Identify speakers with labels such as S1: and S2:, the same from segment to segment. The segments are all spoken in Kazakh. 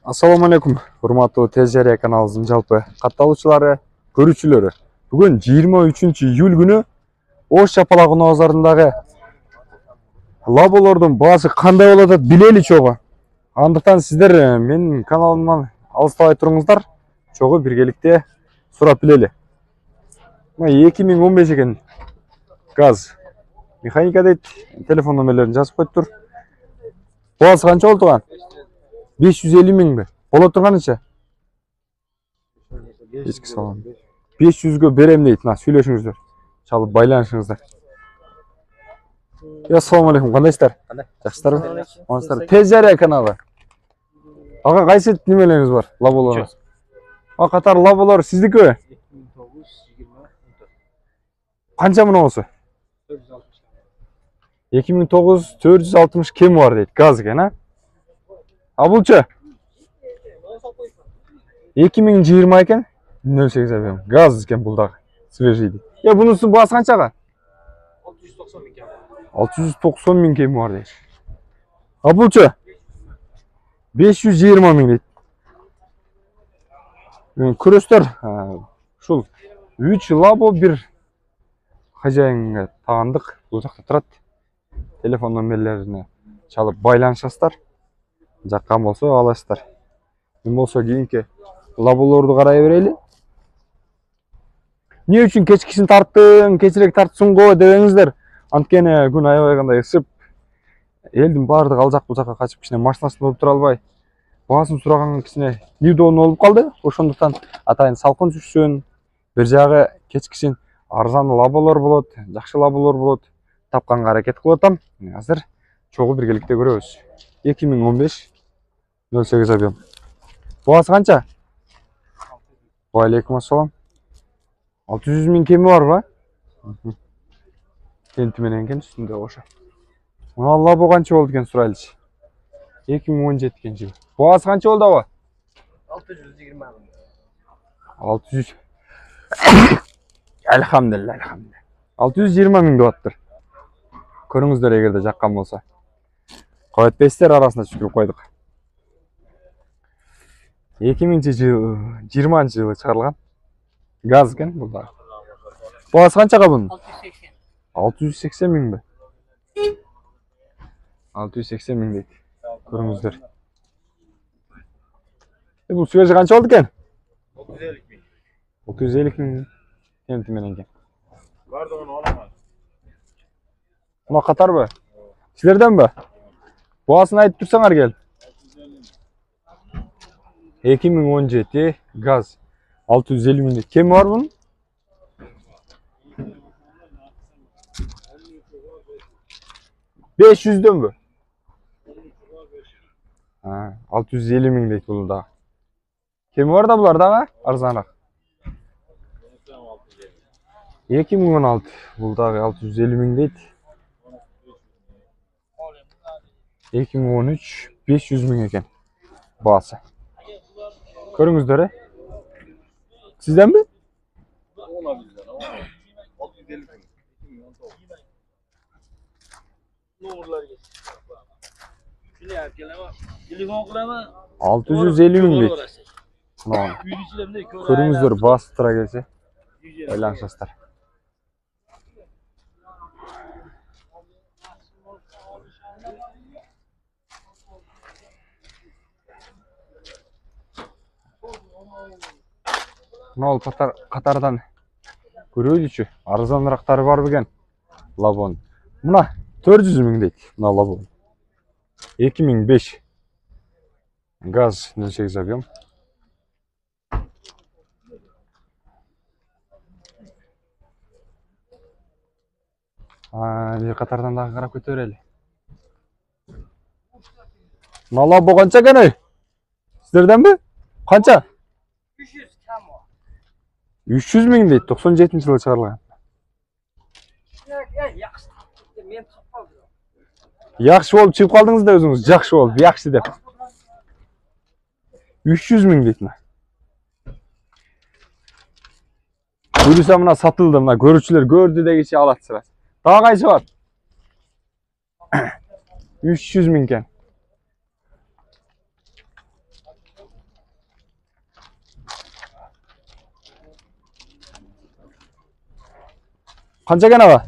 S1: Assalamu alaikum, урматтуу Тез Жария каналыбыздын жалпы катталуучулары, көрүүчүлөрү. Бүгүн 23-июль күнү Ош Чапалагын базарындагы лаболордун баасы кандай болот деп билели чогуу. Андыктан сиздер менин каналымдан алыстабай туруңуздар, чогуу биргеликте сурап билели. 2015 экен. Газ. Механика дейт, телефон номерлерин жазып коюптур. Баасы канча болду туган? 550 миң бе? Болот турганыча? 500гө берем дейт. Сүйлөшүңүздөр. Чалып байланышыңыздар. Ассаламу алейкум, кандайсыздар? Жакшысыздарбы? Амансыздарбы? Тез Жария каналы. Ага, кайсы немелериңиз бар? Лаболоруңуз. Катар лаболор сиздикиби? 2009-2014. Канча мына болсо? 2009-460 кем бар дейт. Газ экен, а? Абулча 2020 экен 08 абем. Газ экен бул дагы. Свежий дейт. Бунусунун баасы канчага? 690 миң кем бар дейт. Абулча 520 миң дейт. Көрөсүздөр, ушул 3 лабо бир хожайынга таандык. Бул жакта турат. Телефон номерлерине чалып байланышасыздар. Жаккан болсо аласыздар. Мен болсо кийинки лаболорду карай берели. Эмне үчүн кечкисин тарттың, кечирээк тартсын го дебеңиздер. Анткени күн аябай ысып, элдин баардыгы ал жак бул жакка качып кичине машинасында болуп тура албай, баасын сураганга кичине неудобно болуп калды. Ошондуктан атайын салкын түшсүн, бир жагы кечкисин арзан лаболор болот, жакшы лаболор болот, тапканга аракет кылып атам. Азыр чогуу биргеликте көрөбүз. 2015 08 объем. Баасы канча? Ва алейкум ассалам. 600 миң кеми бар ба? Тенти менен экен үстүндө ошо. Мына лабо канча болду экен сурайлычы. 2017 экен жыл. Баасы канча болду аба? 620 миң. 600. Алхамдулилlah, алхамдулилlah. 620 миң деп аттыр. Көрүңүздөр эгерде жаккан болсо. Коет бестер арасында түшүрүп койдук. 2020 жылы чыгарылган. Газ экен бул да. Баасы канчага бунун? 680. 680 миң бе? 680 миң дейт. Көрүңүздөр. Бул свежий канча болду экен? 350 миң. 350 миң темти менен экен. Бар да оны аламан. Мына катарбы? Силерден бе? Баасын айтып турсаңар кел. 2017 газ 650 миң. Кем бар бунун? $500'дөн бө? 650 миң дейт бул да. Кем бар да булар дагы? Арзаныраак. 2016 бул дагы 650 миң дейт. 2013 500 миң экен баасы. Көрүңүздөр, Сизден бе? Altı yüz elli ming deyt. Көрүңүздөр, баасы тура келсе байланышасыздар. Мына катардан көрөйлүчү, арзанырактары бар бекен лабон. Мына 400 миң дейт, мына лабон. 2005 газ 08 объем. Бир катардан дагы карап кете берели. Мына лабо канча экен ой? Сиздерден бе? Канча? 300 миң дейт, 97 жылы чыгарылган. Жакшы болуп чыгып калдыңыз да өзүңүз, жакшы болуп, жакшы деп. 300 миң дейт мына. Буюрса мына сатылды, мына көрүүчүлөр көрдү дегичи алат сыра. Дагы кайсы бар? 300 миң экен. Qancha ekan aba?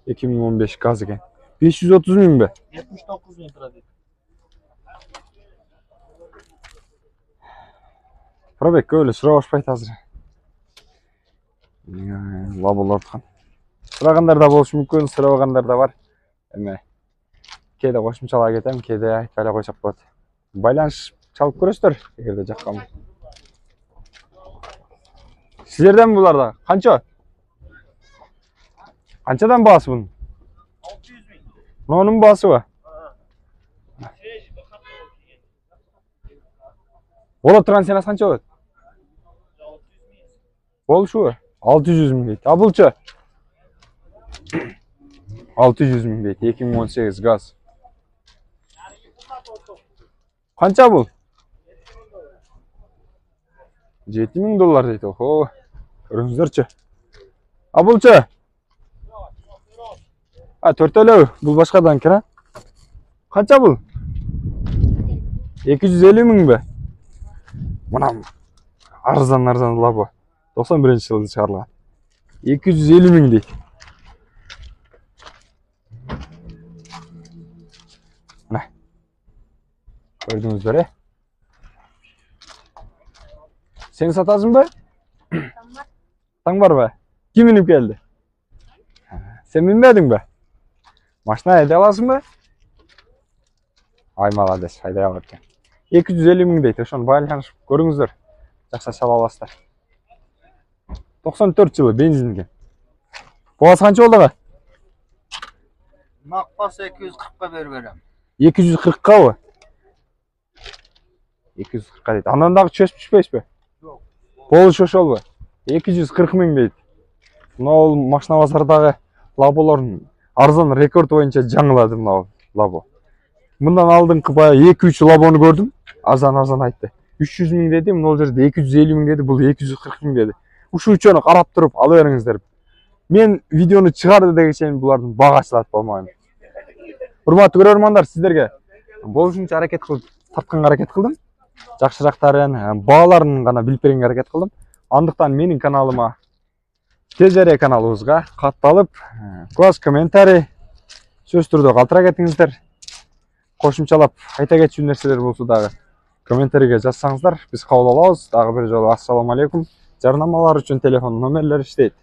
S1: 2015 gaz ekan. 530 ming be?
S2: 79 bin turadi.
S1: Probek öyle sıra boshpayt hozir. Labolar ham. Sırağanlarda bo'lishi mumkin, sırağanlarda var. Эме кейде qo'shimchalarga ketam, кейде aytib qo'ysak bo'ladi. Байланыш chalib ko'rasizlar, егерде жаққан. Sizlerden bularda qancha? Qanchadan bahası bunun?
S2: 600 bin.
S1: Bunun bahası var. Bola turan senasi qancha bo'ladi?
S2: 600 bin.
S1: Bol shu 600 ming deydi. Abulcha 600 ming deydi. 2018 gaz. Qancha bu? 7000 dollar deydi. Oho. Ko'ringizlarchi. Abulcha. Ha, 4 bu boshqadan kira. Qancha bu? 250 ming be. Mana arzan labo. 91-yilda chiqarilgan. 250 ming deydi. Mana. Ko'rdingizlar, Sen satasın be? Tang var be. Kim binip geldi? Sen binmedin be? Maşına hayday alasın be? Ay malades, hayday alarken. 250 ming deydi. Şunu baylanışıp görüңүздөр. Жақса шала аласыздар. 94 жылы бензинге. Бағасы қанша болды аға?
S2: Naqbası 240'a verem.
S1: 240'қа ғой? 240'қа дейді. Анандағы түспейсіз бе?
S2: Жоқ.
S1: Болы шошол бе? 240 миң дейді. Мынау машина базардағы лаболардың арзан рекорд бойынша жаңылады мынау лабо. Мындан алдыңғы баягы 2-3 лабоны көрдім. Арзан айтты. 300 миң dedi, мына жерде 250 миң dedi, бұл 240 миң dedi. Ушу үчөөнү карап туруп ала бериңиздер. Мен видеону чыгарды дегенше булардын багачылат болмойм. Урматтуу көрөрмандар, сиздерге болушунча аракет кылып, тартканга аракет кылдым. Жакшырактарын, бааларын гана билип беренге аракет кылдым. Андыктан менин каналыма, Тез Жарыя каналыбызга катталып, класс комментарий сөз түрдө калтыра кетиңиздер. Кошумчалап айта кетчү нерселер болсо дагы комментарийге жазсаңыздар, биз кабыл алабыз. Дагы бир жолу ассаламу алейкум. Жарнамалар үчүн телефон номерлери иштейт.